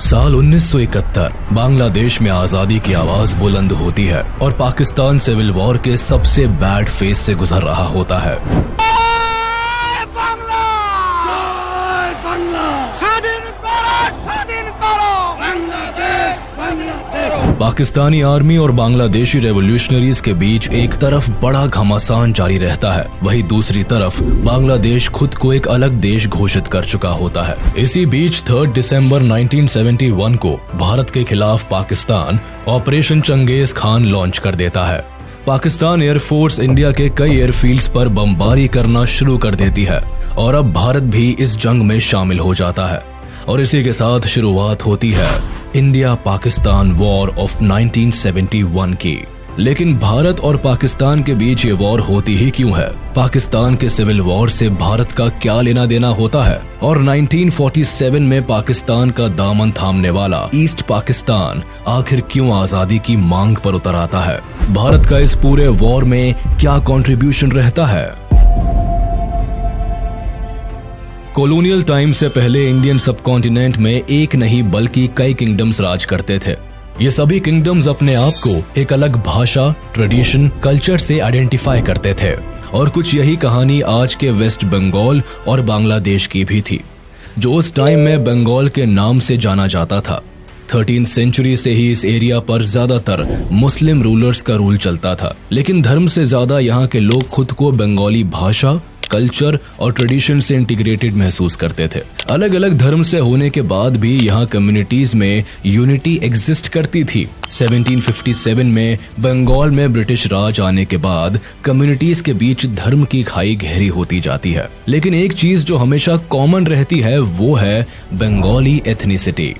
साल 1971 बांग्लादेश में आजादी की आवाज बुलंद होती है और पाकिस्तान सिविल वॉर के सबसे बैड फेज से गुजर रहा होता है। पाकिस्तानी आर्मी और बांग्लादेशी रेवोल्यूशनरीज के बीच एक तरफ बड़ा घमासान जारी रहता है, वहीं दूसरी तरफ बांग्लादेश खुद को एक अलग देश घोषित कर चुका होता है। इसी बीच 3 दिसंबर 1971 को भारत के खिलाफ Pakistan operation Genghis Khan launch कर देता है। पाकिस्तान एयरफोर्स इंडिया के कई एयरफील्ड्स पर बमबारी करना शुरू कर देती है और अब भारत भी इस जंग में शामिल हो जाता है और इसी के साथ शुरुआत होती है इंडिया पाकिस्तान वॉर ऑफ 1971 की। लेकिन भारत और पाकिस्तान के बीच ये वॉर होती ही क्यों है? पाकिस्तान के सिविल वॉर से भारत का क्या लेना देना होता है? और 1947 में पाकिस्तान का दामन थामने वाला ईस्ट पाकिस्तान आखिर क्यों आजादी की मांग पर उतर आता है? भारत का इस पूरे वॉर में क्या कंट्रीब्यूशन रहता है? कॉलोनियल टाइम से पहले इंडियन सबकॉन्टिनेंट में एक नहीं बल्कि कई किंगडम्स राज करते थे। ये सभी किंगडम्स अपने आप को एक अलग भाषा, ट्रेडिशन, कल्चर से आइडेंटिफाई करते थे और कुछ यही कहानी आज के वेस्ट बंगाल और बांग्लादेश की भी थी, जो उस टाइम में बंगाल के नाम से जाना जाता था। 13th सेंचुरी से ही इस एरिया पर ज्यादातर मुस्लिम रूलर्स का रूल चलता था, लेकिन धर्म से ज्यादा यहाँ के लोग खुद को बंगाली भाषा, कल्चर और ट्रेडिशन से इंटीग्रेटेड महसूस करते थे। अलग अलग धर्म से होने के बाद भी यहाँ कम्युनिटीज में यूनिटी एग्जिस्ट करती थी। 1757 में बंगाल में ब्रिटिश राज आने के बाद कम्युनिटीज के बीच धर्म की खाई गहरी होती जाती है, लेकिन एक चीज जो हमेशा कॉमन रहती है वो है बंगाली एथनिसिटी।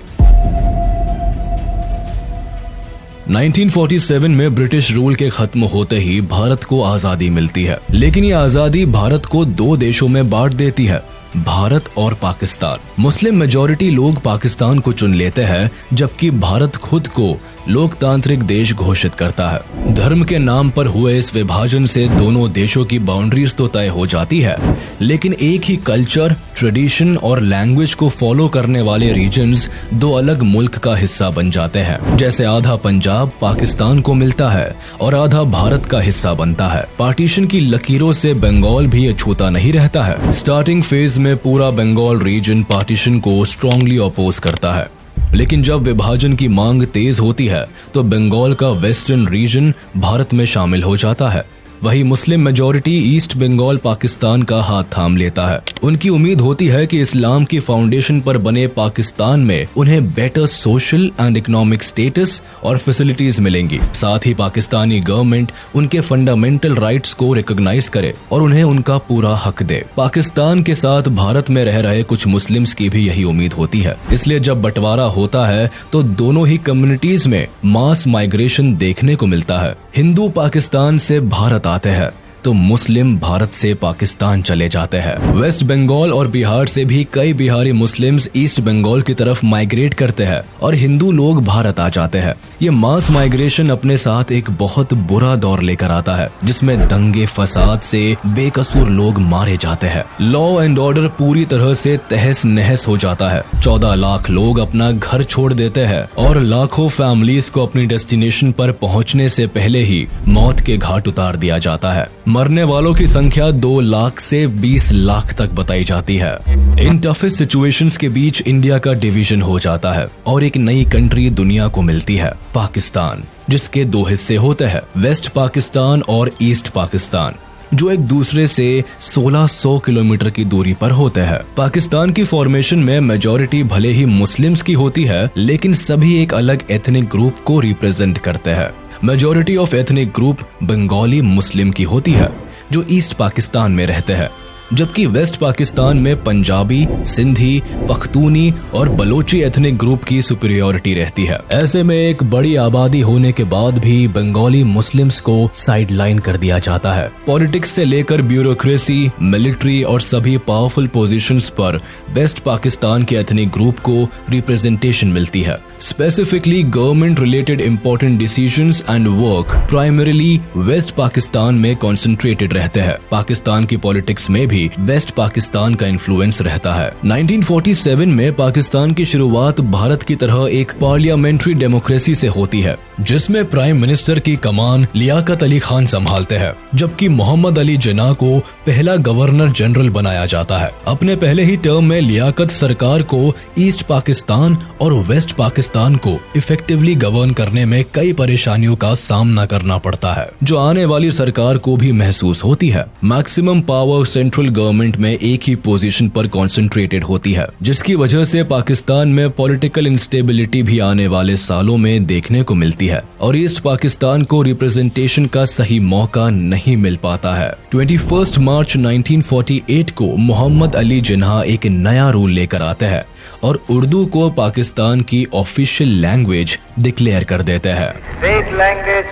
1947 में ब्रिटिश रूल के खत्म होते ही भारत को आजादी मिलती है, लेकिन ये आजादी भारत को दो देशों में बांट देती है, भारत और पाकिस्तान। मुस्लिम मेजॉरिटी लोग पाकिस्तान को चुन लेते हैं, जबकि भारत खुद को लोकतांत्रिक देश घोषित करता है। धर्म के नाम पर हुए इस विभाजन से दोनों देशों की बाउंड्रीज तो तय हो जाती है, लेकिन एक ही कल्चर, ट्रेडिशन और लैंग्वेज को फॉलो करने वाले रीजन्स दो अलग मुल्क का हिस्सा बन जाते हैं। जैसे आधा पंजाब पाकिस्तान को मिलता है और आधा भारत का हिस्सा बनता है। पार्टीशन की लकीरों से बंगाल भी अछूता नहीं रहता है। स्टार्टिंग फेज में पूरा बंगाल रीजन पार्टीशन को स्ट्रांगली अपोज करता है, लेकिन जब विभाजन की मांग तेज होती है तो बंगाल का वेस्टर्न रीजन भारत में शामिल हो जाता है। वही Muslim majority east Bengal Pakistan का हाथ थाम लेता है। उनकी उम्मीद होती है कि इस्लाम की फाउंडेशन पर बने पाकिस्तान में उन्हें better social and economic status और फैसिलिटीज मिलेंगी। साथ ही पाकिस्तानी गवर्नमेंट उनके फंडामेंटल राइट्स को रिकॉग्नाइज करे और उन्हें उनका पूरा हक दे। पाकिस्तान के साथ भारत में रह रहे कुछ मुस्लिम्स की भी यही उम्मीद होती है। इसलिए जब बंटवारा होता है तो दोनों ही कम्युनिटीज में मास माइग्रेशन देखने को मिलता है। हिंदू पाकिस्तान से भारत आते हैं तो मुस्लिम भारत से पाकिस्तान चले जाते हैं। वेस्ट बंगाल और बिहार से भी कई बिहारी मुस्लिम्स ईस्ट बंगाल की तरफ माइग्रेट करते हैं और हिंदू लोग भारत आ जाते हैं। ये मास माइग्रेशन अपने साथ एक बहुत बुरा दौर लेकर आता है, जिसमें दंगे फसाद से बेकसूर लोग मारे जाते हैं। लॉ एंड ऑर्डर पूरी तरह से तहस नहस हो जाता है। 14 लाख लोग अपना घर छोड़ देते हैं और लाखों फैमिलीज को अपनी डेस्टिनेशन पर पहुंचने से पहले ही मौत के घाट उतार दिया जाता है। मरने वालों की संख्या 2 लाख से 20 लाख तक बताई जाती है। इन टफेस्ट सिचुएशंस के बीच इंडिया का डिवीजन हो जाता है और एक नई कंट्री दुनिया को मिलती है, पाकिस्तान, जिसके 2 हिस्से होते हैं, वेस्ट पाकिस्तान और ईस्ट पाकिस्तान, जो एक दूसरे से 1600 किलोमीटर की दूरी पर होते हैं। पाकिस्तान की फॉर्मेशन में मेजॉरिटी भले ही मुस्लिम्स की होती है, लेकिन सभी एक अलग एथनिक ग्रुप को रिप्रेजेंट करते हैं। Majority of ethnic group Bengali Muslim की होती है, जो ईस्ट पाकिस्तान में रहते हैं, जबकि वेस्ट पाकिस्तान में पंजाबी, सिंधी, पख्तूनी और बलोची एथनिक ग्रुप की सुपीरियोरिटी रहती है। ऐसे में एक बड़ी आबादी होने के बाद भी बंगाली मुस्लिम्स को साइडलाइन कर दिया जाता है। पॉलिटिक्स से लेकर ब्यूरोक्रेसी, मिलिट्री और सभी पावरफुल पोजीशंस पर वेस्ट पाकिस्तान के एथनिक ग्रुप को रिप्रेजेंटेशन मिलती है। Specifically government related important decisions and work primarily west Pakistan में कॉन्सेंट्रेटेड रहते हैं। पाकिस्तान की पॉलिटिक्स में भी वेस्ट पाकिस्तान का इन्फ्लुएंस रहता है। 1947 में पाकिस्तान की शुरुआत भारत की तरह एक पार्लियामेंट्री डेमोक्रेसी से होती है, जिसमें प्राइम मिनिस्टर की कमान लियाकत अली खान संभालते हैं, जबकि मोहम्मद अली जिन्ना को पहला गवर्नर जनरल बनाया जाता है। अपने पहले ही टर्म में लियाकत सरकार को ईस्ट पाकिस्तान और वेस्ट पाकिस्तान को इफेक्टिवली गवर्न करने में कई परेशानियों का सामना करना पड़ता है, जो आने वाली सरकार को भी महसूस होती है। मैक्सिमम पावर सेंट्रल गवर्नमेंट में एक ही पोजीशन पर कॉन्सेंट्रेटेड होती है, जिसकी वजह से पाकिस्तान में पॉलिटिकल इंस्टेबिलिटी भी आने वाले सालों में देखने को मिलती है और ईस्ट पाकिस्तान को रिप्रेजेंटेशन का सही मौका नहीं मिल पाता है। 21 मार्च 1948 को मोहम्मद अली जिन्ना एक नया रूल लेकर आते हैं और उर्दू को पाकिस्तान की ऑफिशियल लैंग्वेज डिक्लेयर कर देते हैं। State language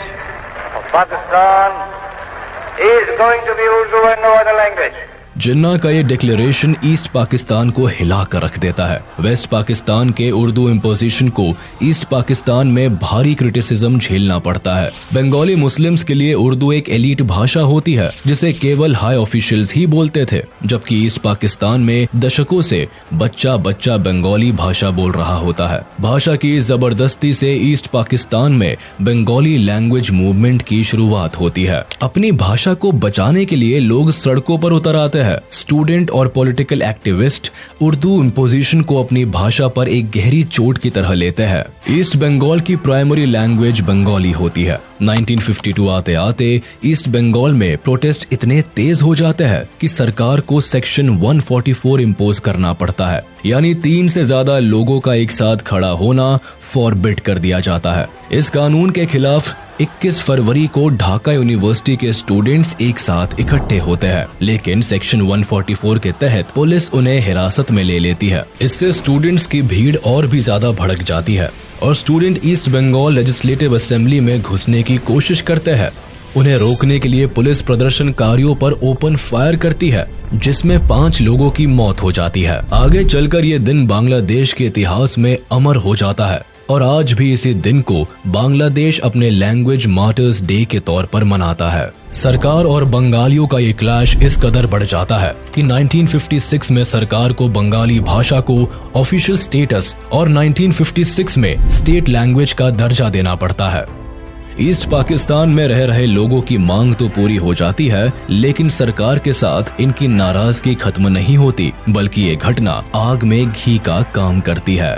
of Pakistan is going to be Urdu and no other language. Jinnah का ये डिक्लेरेशन ईस्ट पाकिस्तान को हिला कर रख देता है। वेस्ट पाकिस्तान के उर्दू इम्पोजिशन को ईस्ट पाकिस्तान में भारी क्रिटिसिज्म झेलना पड़ता है। बंगाली मुस्लिम्स के लिए उर्दू एक एलीट भाषा होती है, जिसे केवल हाई ऑफिशियल्स ही बोलते थे, जबकि ईस्ट पाकिस्तान में दशकों से बच्चा बच्चा बंगाली भाषा बोल रहा होता है। भाषा की जबरदस्ती से ईस्ट पाकिस्तान में बंगाली लैंग्वेज मूवमेंट की शुरुआत होती है। अपनी भाषा को बचाने के लिए लोग सड़कों पर उतर आते हैं। स्टूडेंट और पॉलिटिकल एक्टिविस्ट उर्दू इम्पोजिशन को अपनी भाषा पर एक गहरी चोट की तरह लेते हैं। ईस्ट बंगाल की प्राइमरी लैंग्वेज बंगाली होती है। 1952 आते आते ईस्ट बंगाल में प्रोटेस्ट इतने तेज हो जाते हैं कि सरकार को सेक्शन 144 इम्पोज करना पड़ता है, यानी 3 से ज्यादा लोगों का एक साथ खड़ा होना फॉरबिड कर दिया जाता है। इस कानून के खिलाफ 21 फरवरी को ढाका यूनिवर्सिटी के स्टूडेंट्स एक साथ इकट्ठे होते हैं, लेकिन सेक्शन 144 के तहत पुलिस उन्हें हिरासत में ले लेती है। इससे स्टूडेंट्स की भीड़ और भी ज्यादा भड़क जाती है और student east Bengal legislative assembly में घुसने की कोशिश करते हैं। उन्हें रोकने के लिए पुलिस प्रदर्शनकारियों पर ओपन फायर करती है, जिसमें 5 लोगों की मौत हो जाती है। आगे चलकर ये दिन बांग्लादेश के इतिहास में अमर हो जाता है और आज भी इसी दिन को बांग्लादेश अपने लैंग्वेज मार्टर्स डे के तौर पर मनाता है। सरकार और बंगालियों का ये क्लैश इस कदर बढ़ जाता है कि 1956 में सरकार को बंगाली भाषा को ऑफिशियल स्टेटस और 1956 में स्टेट लैंग्वेज का दर्जा देना पड़ता है। ईस्ट पाकिस्तान में रह रहे लोगों की मांग तो पूरी हो जाती है, लेकिन सरकार के साथ इनकी नाराजगी खत्म नहीं होती, बल्कि ये घटना आग में घी का काम करती है।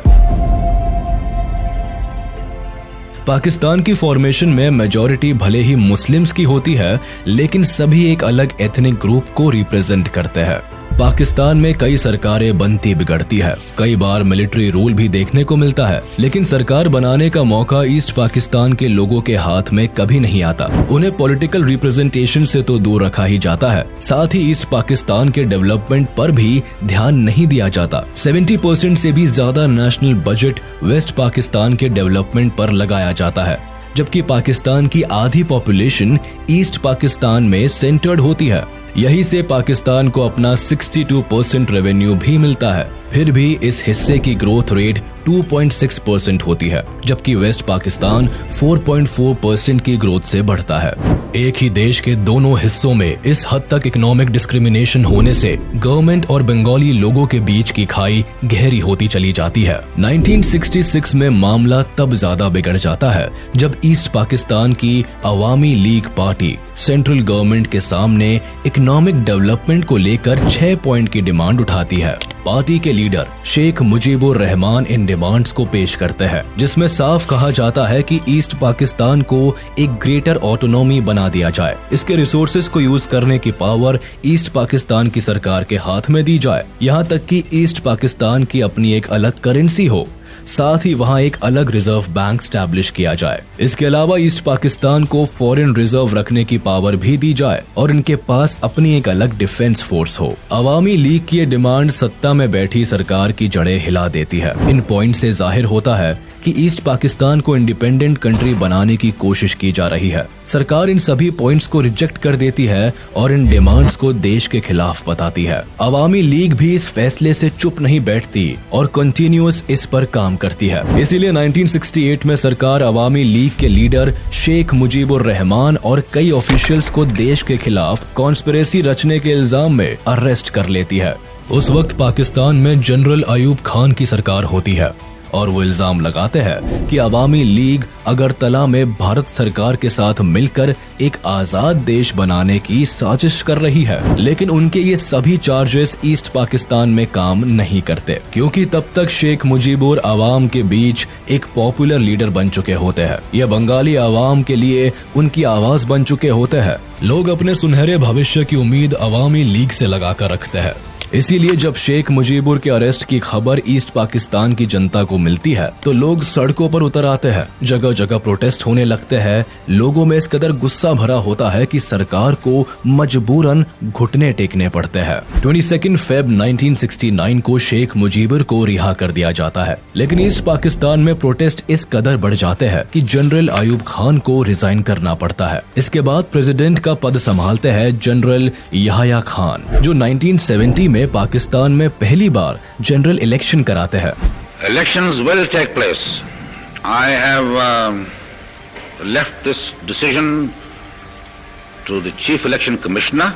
पाकिस्तान की फॉर्मेशन में मेजॉरिटी भले ही मुस्लिम्स की होती है, लेकिन सभी एक अलग एथनिक ग्रुप को रिप्रेजेंट करते हैं। पाकिस्तान में कई सरकारें बनती बिगड़ती है, कई बार मिलिट्री रूल भी देखने को मिलता है, लेकिन सरकार बनाने का मौका ईस्ट पाकिस्तान के लोगों के हाथ में कभी नहीं आता। उन्हें पॉलिटिकल रिप्रेजेंटेशन से तो दूर रखा ही जाता है, साथ ही ईस्ट पाकिस्तान के डेवलपमेंट पर भी ध्यान नहीं दिया जाता। 70% से भी ज्यादा नेशनल बजट वेस्ट पाकिस्तान के डेवलपमेंट पर लगाया जाता है, जबकि पाकिस्तान की आधी पॉपुलेशन ईस्ट पाकिस्तान में सेंटर्ड होती है। यही से पाकिस्तान को अपना 62% रेवेन्यू भी मिलता है। फिर भी इस हिस्से की ग्रोथ रेट 2.6% होती है, जबकि वेस्ट पाकिस्तान 4.4% की ग्रोथ से बढ़ता है। एक ही देश के दोनों हिस्सों में इस हद तक इकोनॉमिक डिस्क्रिमिनेशन होने से गवर्नमेंट और बंगाली लोगों के बीच की खाई गहरी होती चली जाती है। 1966 में मामला तब ज्यादा बिगड़ जाता है जब ईस्ट पाकिस्तान की अवामी लीग पार्टी सेंट्रल गवर्नमेंट के सामने इकोनॉमिक डेवलपमेंट को लेकर 6 पॉइंट की डिमांड उठाती है। पार्टी के लीडर शेख मुजीबुर रहमान इन डिमांड्स को पेश करते हैं, जिसमें साफ कहा जाता है कि ईस्ट पाकिस्तान को एक ग्रेटर ऑटोनॉमी बना दिया जाए। इसके रिसोर्सेज को यूज करने की पावर ईस्ट पाकिस्तान की सरकार के हाथ में दी जाए, यहाँ तक कि ईस्ट पाकिस्तान की अपनी एक अलग करेंसी हो। साथ ही वहाँ एक अलग रिजर्व बैंक स्टैब्लिश किया जाए। इसके अलावा ईस्ट पाकिस्तान को फॉरेन रिजर्व रखने की पावर भी दी जाए और इनके पास अपनी एक अलग डिफेंस फोर्स हो। अवामी लीग की ये डिमांड सत्ता में बैठी सरकार की जड़ें हिला देती है। इन पॉइंट से जाहिर होता है कि ईस्ट पाकिस्तान को इंडिपेंडेंट कंट्री बनाने की कोशिश की जा रही है। सरकार इन सभी पॉइंट्स को रिजेक्ट कर देती है और इन डिमांड्स को देश के खिलाफ बताती है। अवामी लीग भी इस फैसले से चुप नहीं बैठती और कंटिन्यूअस इस पर काम करती है। इसीलिए 1968 में सरकार अवामी लीग के लीडर शेख मुजीबुर रहमान और कई ऑफिशियल्स को देश के खिलाफ कॉन्स्पिरेसी रचने के इल्जाम में अरेस्ट कर लेती है। उस वक्त पाकिस्तान में जनरल अयूब खान की सरकार होती है और वो इल्जाम लगाते हैं कि अवामी लीग अगरतला में भारत सरकार के साथ मिलकर एक आजाद देश बनाने की साजिश कर रही है। लेकिन उनके ये सभी चार्जेस ईस्ट पाकिस्तान में काम नहीं करते, क्योंकि तब तक शेख मुजीबुर अवाम के बीच एक पॉपुलर लीडर बन चुके होते हैं। यह बंगाली अवाम के लिए उनकी आवाज बन चुके होते हैं। लोग अपने सुनहरे भविष्य की उम्मीद अवामी लीग से लगाकर रखते हैं। इसीलिए जब शेख मुजीबुर के अरेस्ट की खबर ईस्ट पाकिस्तान की जनता को मिलती है तो लोग सड़कों पर उतर आते हैं, जगह जगह प्रोटेस्ट होने लगते हैं। लोगों में इस कदर गुस्सा भरा होता है कि सरकार को मजबूरन घुटने टेकने पड़ते हैं। 22 फेब 1969 को शेख मुजीबुर को रिहा कर दिया जाता है, लेकिन ईस्ट पाकिस्तान में प्रोटेस्ट इस कदर बढ़ जाते हैं कि जनरल अयूब खान को रिजाइन करना पड़ता है। इसके बाद प्रेसिडेंट का पद संभालते हैं जनरल याह्या खान, जो 1970 में पाकिस्तान में पहली बार जनरल इलेक्शन कराते हैं। Elections will take place. I have left this decision to the Chief Election Commissioner.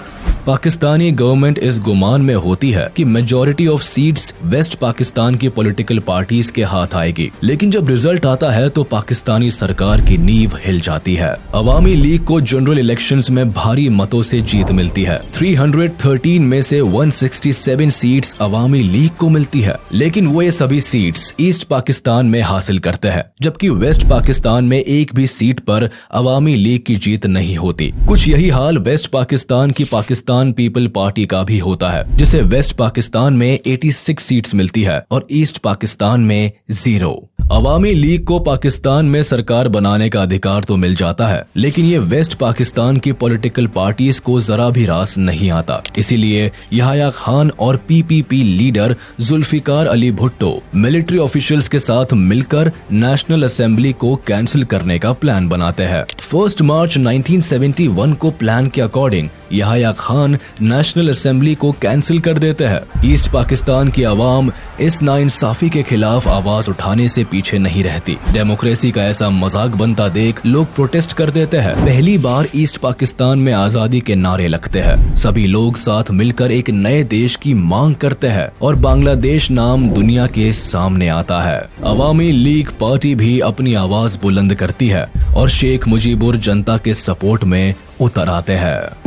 Pakistani government इस गुमान में होती है कि majority of seats west Pakistan की पॉलिटिकल पार्टीज के हाथ आएगी, लेकिन जब रिजल्ट आता है तो पाकिस्तानी सरकार की नींव हिल जाती है। अवामी लीग को जनरल इलेक्शंस में भारी मतों से जीत मिलती है। 313 में से 167 सीट्स अवामी लीग को मिलती है, लेकिन वो ये सभी सीट्स ईस्ट पाकिस्तान में हासिल करते हैं, जबकि वेस्ट पाकिस्तान में एक भी सीट पर अवामी लीग की जीत नहीं होती। कुछ यही हाल वेस्ट पाकिस्तान की पाकिस्तान पीपल पार्टी का भी होता है, जिसे वेस्ट पाकिस्तान में 86 सीट्स मिलती है और ईस्ट पाकिस्तान में 0। अवामी लीग को पाकिस्तान में सरकार बनाने का अधिकार तो मिल जाता है, लेकिन ये वेस्ट पाकिस्तान की पॉलिटिकल पार्टीज को जरा भी रास नहीं आता। इसीलिए याह्या खान और PPP leader Zulfikar Ali Bhutto military officials के साथ मिलकर नेशनल असेंबली को कैंसिल करने का प्लान बनाते हैं। 1 मार्च 1971 को प्लान के according Yahya Khan national assembly को कैंसिल कर देते हैं। ईस्ट पाकिस्तान की आवाम इस नाइंसाफी के खिलाफ आवाज उठाने से पीछे नहीं रहती। डेमोक्रेसी का ऐसा मजाक बनता देख लोग प्रोटेस्ट कर देते हैं। पहली बार ईस्ट पाकिस्तान में आजादी के नारे लगते हैं। सभी लोग साथ मिलकर एक नए देश की मांग करते हैं और बांग्लादेश नाम दुनिया के सामने आता है। अवामी लीग पार्टी भी अपनी आवाज बुलंद करती है और शेख मुजीबुर जनता के सपोर्ट में उतर आते हैं।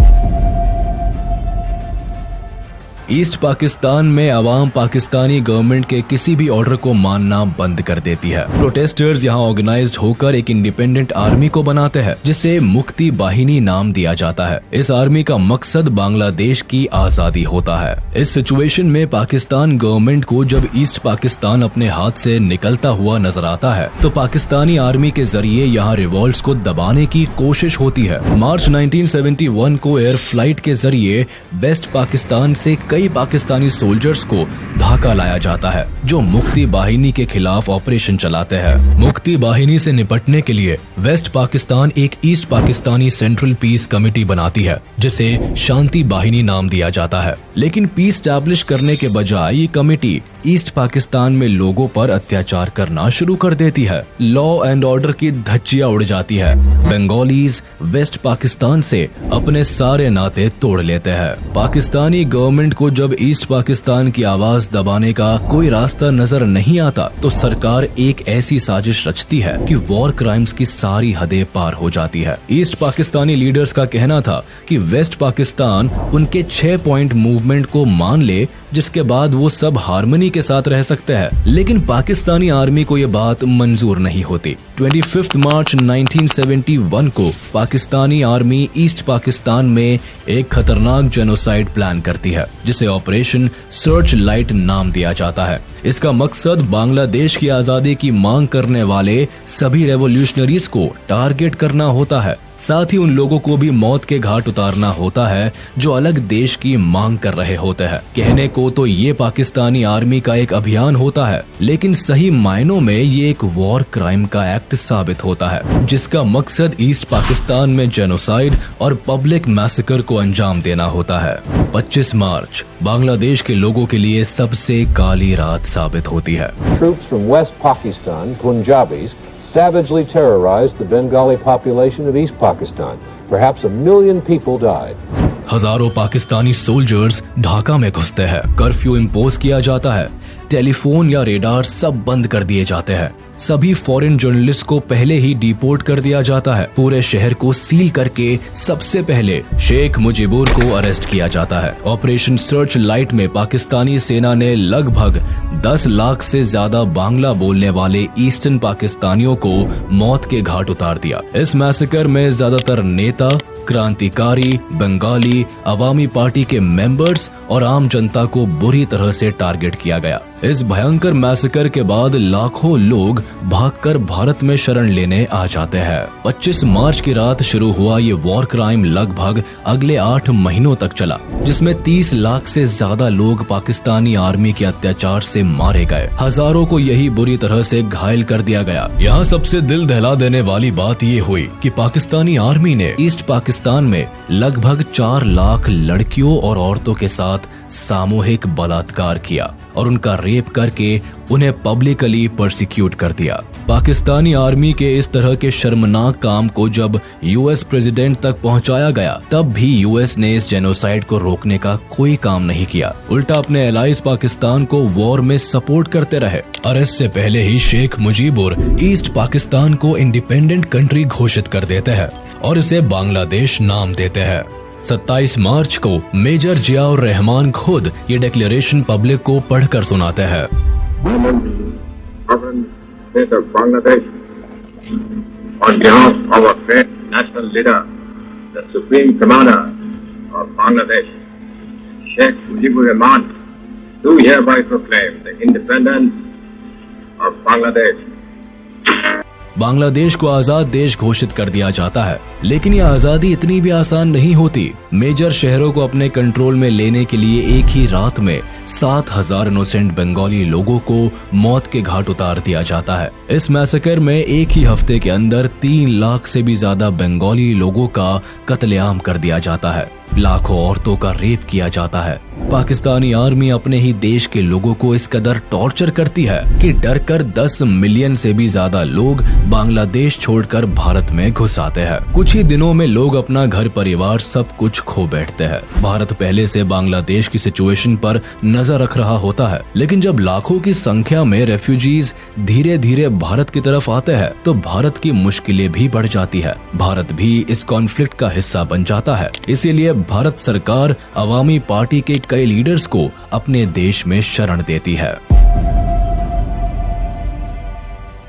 ईस्ट पाकिस्तान में अवाम पाकिस्तानी गवर्नमेंट के किसी भी ऑर्डर को मानना बंद कर देती है। प्रोटेस्टर्स यहाँ ऑर्गेनाइज्ड होकर एक इंडिपेंडेंट आर्मी को बनाते हैं, जिसे मुक्ति बाहिनी नाम दिया जाता है। इस आर्मी का मकसद बांग्लादेश की आजादी होता है। इस सिचुएशन में पाकिस्तान गवर्नमेंट को जब ईस्ट पाकिस्तान अपने हाथ से निकलता हुआ नजर आता है तो पाकिस्तानी आर्मी के जरिए यहाँ रिवॉल्ट्स को दबाने की कोशिश होती है। मार्च 1971 को एयर फ्लाइट के जरिए वेस्ट पाकिस्तान से कई पाकिस्तानी सोल्जर्स को ढाका लाया जाता है, जो मुक्ति बाहिनी के खिलाफ ऑपरेशन चलाते हैं। मुक्ति बाहिनी से निपटने के लिए वेस्ट पाकिस्तान एक east Pakistani central peace committee बनाती है, जिसे शांति बाहिनी नाम दिया जाता है। लेकिन पीस स्टैब्लिश करने के बजाय ये कमेटी ईस्ट पाकिस्तान में लोगों पर अत्याचार करना शुरू कर देती है। लॉ एंड ऑर्डर की धज्जियां उड़ जाती है। बंगालीज वेस्ट पाकिस्तान से अपने सारे नाते तोड़ लेते हैं। पाकिस्तानी गवर्नमेंट को जब ईस्ट पाकिस्तान की आवाज दबाने का कोई रास्ता नजर नहीं आता तो सरकार एक ऐसी साजिश रचती है कि वॉर क्राइम्स की सारी हदें पार हो जाती है। ईस्ट पाकिस्तानी लीडर्स का कहना था कि वेस्ट पाकिस्तान उनके 6 पॉइंट मूवमेंट को मान ले, जिसके बाद वो सब हार्मनी के साथ रह सकते हैं। लेकिन पाकिस्तानी आर्मी को यह बात मंजूर नहीं होती। 25 मार्च 1971 को पाकिस्तानी आर्मी ईस्ट पाकिस्तान में एक खतरनाक जेनोसाइड प्लान करती है, जिसे जिसे ऑपरेशन सर्च लाइट नाम दिया जाता है। इसका मकसद बांग्लादेश की आजादी की मांग करने वाले सभी रेवोल्यूशनरीज को टारगेट करना होता है। साथ ही उन लोगों को भी मौत के घाट उतारना होता है जो अलग देश की मांग कर रहे होते हैं। कहने को तो ये पाकिस्तानी आर्मी का एक अभियान होता है, लेकिन सही मायनों में ये एक वॉर क्राइम का एक्ट साबित होता है, जिसका मकसद ईस्ट पाकिस्तान में जेनोसाइड और पब्लिक मैसेकर को अंजाम देना होता है। 25 मार्च बांग्लादेश के लोगों के लिए सबसे काली रात साबित होती है। Troops from West Pakistan, Punjabis, savagely terrorized the Bengali population of East Pakistan. Perhaps 1 million people died. हजारों पाकिस्तानी सोल्जर्स ढाका में घुसते हैं। कर्फ्यू इम्पोज किया जाता है। टेलीफोन या रेडार सब बंद कर दिए जाते हैं। सभी फॉरेन जर्नलिस्ट को पहले ही डिपोर्ट कर दिया जाता है। पूरे शहर को सील करके सबसे पहले शेख मुजीबुर को अरेस्ट किया जाता है। ऑपरेशन सर्च लाइट में पाकिस्तानी सेना ने लगभग 10 लाख से ज्यादा बांग्ला बोलने वाले ईस्टर्न पाकिस्तानियों को मौत के घाट उतार दिया। इस मैसेकर में ज्यादातर नेता, क्रांतिकारी, बंगाली, अवामी पार्टी के मेंबर्स और आम जनता को बुरी तरह से टारगेट किया गया। इस भयंकर मैसेकर के बाद लाखों लोग भागकर भारत में शरण लेने आ जाते हैं। 25 मार्च की रात शुरू हुआ ये वॉर क्राइम लगभग अगले 8 महीनों तक चला, जिसमें 30 लाख से ज्यादा लोग पाकिस्तानी आर्मी के अत्याचार से मारे गए। हजारों को यही बुरी तरह से घायल कर दिया गया। यहाँ सबसे दिल दहला देने वाली बात ये हुई कि पाकिस्तानी आर्मी ने ईस्ट पाकिस्तान में लगभग 4 लाख लड़कियों और औरतों के साथ सामूहिक बलात्कार किया और उनका रेप करके उन्हें पब्लिकली परसिक्यूट कर दिया। पाकिस्तानी आर्मी के इस तरह के शर्मनाक काम को जब यूएस प्रेसिडेंट तक पहुंचाया गया, तब भी यूएस ने इस जेनोसाइड को रोकने का कोई काम नहीं किया। उल्टा अपने एलाइज पाकिस्तान को वॉर में सपोर्ट करते रहे। और इससे पहले ही शेख मुजीबुर ईस्ट पाकिस्तान को इंडिपेंडेंट कंट्री घोषित कर देते हैं और इसे बांग्लादेश नाम देते हैं। 27 मार्च को मेजर जियाउर रहमान खुद ये डिक्लेरेशन पब्लिक को पढ़कर सुनाते हैं। On behalf of our great national leader, the Supreme Commander of Bangladesh, Sheikh Mujibur Rahman, do hereby proclaim the independence of Bangladesh. Bangladesh को आजाद देश घोषित कर दिया जाता है, लेकिन ये आजादी इतनी भी आसान नहीं होती। मेजर शहरों को अपने कंट्रोल में लेने के लिए एक ही रात में 7,000 इनोसेंट बंगाली लोगों को मौत के घाट उतार दिया जाता है। इस मैसेकर में एक ही हफ्ते के अंदर 3 लाख से भी ज्यादा बंगाली लोगों का कत्लेआम कर दिया जाता है। लाखों औरतों का रेप किया जाता है। पाकिस्तानी आर्मी अपने ही देश के लोगों को इस कदर टॉर्चर करती है कि डरकर 10 मिलियन से भी ज्यादा लोग बांग्लादेश छोड़कर भारत में घुस आते हैं। कुछ ही दिनों में लोग अपना घर परिवार सब कुछ खो बैठते हैं। भारत पहले से बांग्लादेश की सिचुएशन पर नजर रख रहा होता है, लेकिन जब लाखों की संख्या में रेफ्यूजीज धीरे धीरे भारत की तरफ आते हैं, तो भारत की मुश्किलें भी बढ़ जाती है। भारत भी इस कॉन्फ्लिक्ट का हिस्सा बन जाता है। इसीलिए भारत सरकार अवामी पार्टी के कई लीडर्स को अपने देश में शरण देती है।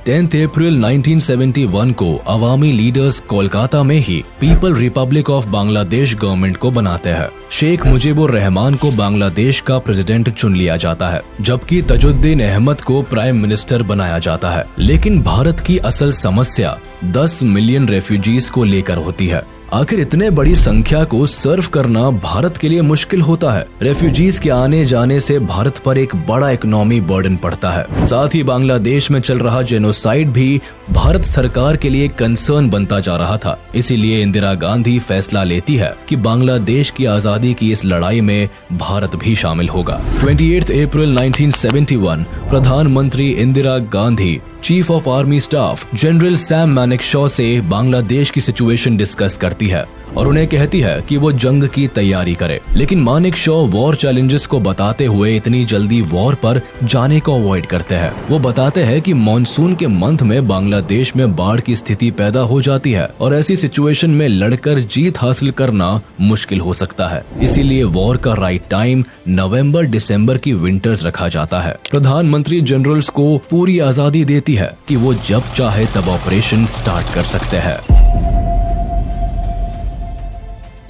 10 अप्रैल 1971 को अवामी लीडर्स कोलकाता में ही people republic of Bangladesh government को बनाते हैं। शेख मुजीबुर रहमान को बांग्लादेश का प्रेसिडेंट चुन लिया जाता है, जबकि तजुद्दीन अहमद को प्राइम मिनिस्टर बनाया जाता है। लेकिन भारत की असल समस्या 10 मिलियन रेफ्यूजीज को लेकर होती है। आखिर इतने बड़ी संख्या को सर्व करना भारत के लिए मुश्किल होता है। रेफ्यूजीज के आने जाने से भारत पर एक बड़ा इकोनॉमी बर्डन पड़ता है। साथ ही बांग्लादेश में चल रहा जेनोसाइड भी भारत सरकार के लिए कंसर्न बनता जा रहा था। इसीलिए इंदिरा गांधी फैसला लेती है कि बांग्लादेश की आजादी की इस लड़ाई में भारत भी शामिल होगा। 28 अप्रैल 1971 प्रधानमंत्री Indira Gandhi chief of army staff general Sam Manekshaw से बांग्लादेश की सिचुएशन डिस्कस करती है और उन्हें कहती है कि वो जंग की तैयारी करे। लेकिन मानेकशॉ वॉर चैलेंजेस को बताते हुए इतनी जल्दी वॉर पर जाने को अवॉइड करते हैं। वो बताते हैं कि मॉनसून के मंथ में बांग्लादेश में बाढ़ की स्थिति पैदा हो जाती है और ऐसी सिचुएशन में लड़कर जीत हासिल करना मुश्किल हो सकता है। इसीलिए वॉर का राइट टाइम नवंबर दिसंबर की विंटर्स रखा जाता है। प्रधानमंत्री जनरल्स को पूरी आजादी देती है कि वो जब चाहे तब ऑपरेशन स्टार्ट कर सकते हैं।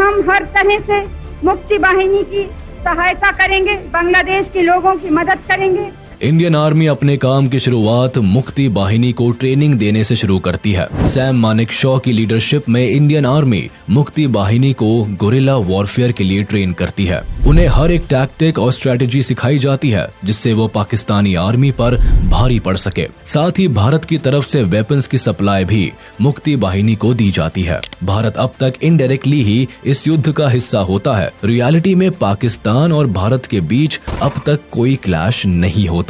हम हर तरह से मुक्ति वाहिनी की सहायता करेंगे, बांग्लादेश के लोगों की मदद करेंगे। इंडियन आर्मी अपने काम की शुरुआत मुक्ति वाहिनी को ट्रेनिंग देने से शुरू करती है। सैम मानेकशॉ की लीडरशिप में इंडियन आर्मी मुक्ति वाहिनी को गुरिल्ला वॉरफेयर के लिए ट्रेन करती है। उन्हें हर एक टैक्टिक और स्ट्रेटेजी सिखाई जाती है जिससे वो पाकिस्तानी आर्मी पर भारी पड़ सके। साथ ही भारत की तरफ से वेपन्स की सप्लाई भी मुक्ति वाहिनी को दी जाती है। भारत अब तक इनडायरेक्टली ही इस युद्ध का हिस्सा होता है। रियलिटी में पाकिस्तान और भारत के बीच अब तक कोई क्लैश नहीं होता।